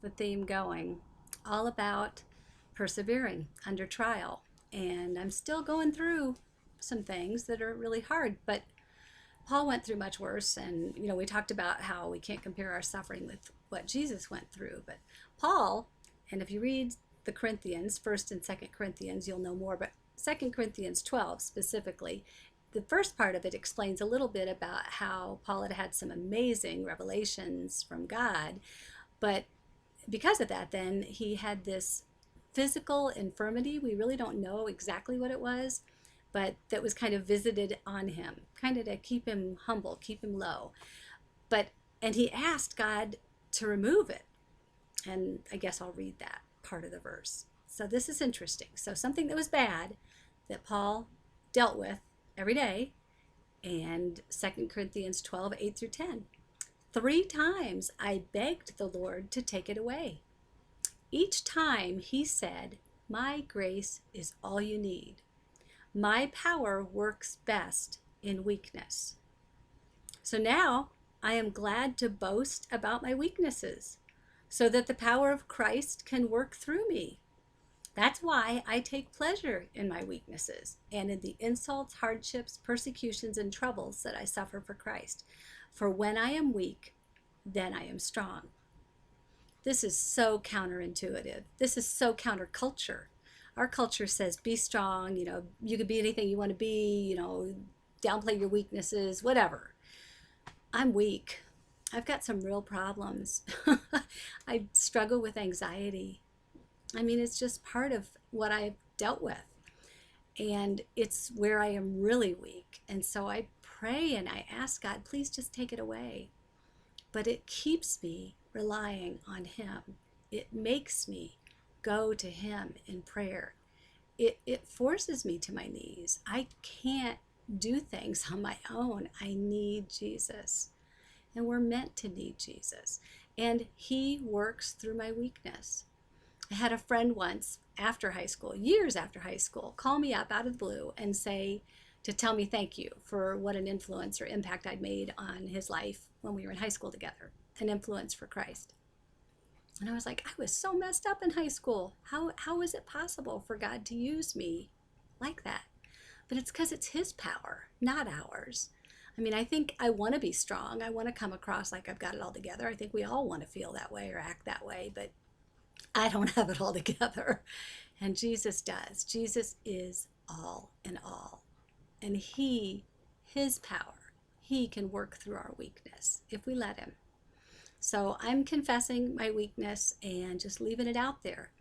the theme going, all about persevering under trial. And I'm still going through some things that are really hard, but Paul went through much worse. And, we talked about how we can't compare our suffering with what Jesus went through. But Paul, and if you read the Corinthians, 1st and 2nd Corinthians, you'll know more. But 2nd Corinthians 12 specifically, the first part of it explains a little bit about how Paul had had some amazing revelations from God. But because of that, then he had this physical infirmity. We really don't know exactly what it was, but that was kind of visited on him, kind of to keep him humble, keep him low. And he asked God to remove it. And I guess I'll read that part of the verse. So this is interesting. So something that was bad that Paul dealt with every day, and 2 Corinthians 12, 8 through 10. 3 times I begged the Lord to take it away. Each time he said, "My grace is all you need. My power works best in weakness." So now I am glad to boast about my weaknesses, so that the power of Christ can work through me. That's why I take pleasure in my weaknesses and in the insults, hardships, persecutions, and troubles that I suffer for Christ. For when I am weak, then I am strong. This is so counterintuitive. This is so counterculture. Our culture says, be strong, you could be anything you want to be, downplay your weaknesses, whatever. I'm weak. I've got some real problems. I struggle with anxiety. I mean, it's just part of what I've dealt with. And it's where I am really weak. And so I pray and I ask God, please just take it away. But it keeps me relying on Him. It makes me go to Him in prayer. It forces me to my knees. I can't do things on my own. I need Jesus. And we're meant to need Jesus. And He works through my weakness. I had a friend once after high school, years after high school, call me up out of the blue and to tell me thank you for what an influence or impact I'd made on his life when we were in high school together, an influence for Christ. And I was like, I was so messed up in high school. How is it possible for God to use me like that? But it's because it's His power, not ours. I mean, I think I want to be strong. I want to come across like I've got it all together. I think we all want to feel that way or act that way, but I don't have it all together. And Jesus does. Jesus is all in all. And His power, He can work through our weakness if we let Him. So I'm confessing my weakness and just leaving it out there.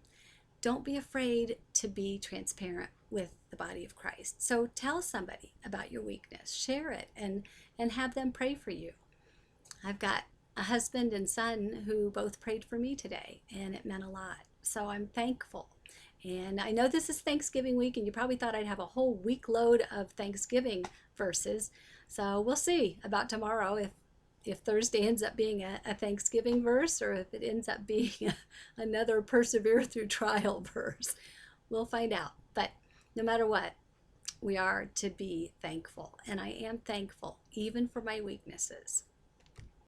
Don't be afraid to be transparent with the body of Christ. So tell somebody about your weakness, share it, and have them pray for you. I've got a husband and son who both prayed for me today, and it meant a lot. So I'm thankful. And I know this is Thanksgiving week, and you probably thought I'd have a whole week load of Thanksgiving verses. So we'll see about tomorrow if Thursday ends up being a Thanksgiving verse or if it ends up being another persevere through trial verse. We'll find out. But no matter what, we are to be thankful. And I am thankful even for my weaknesses.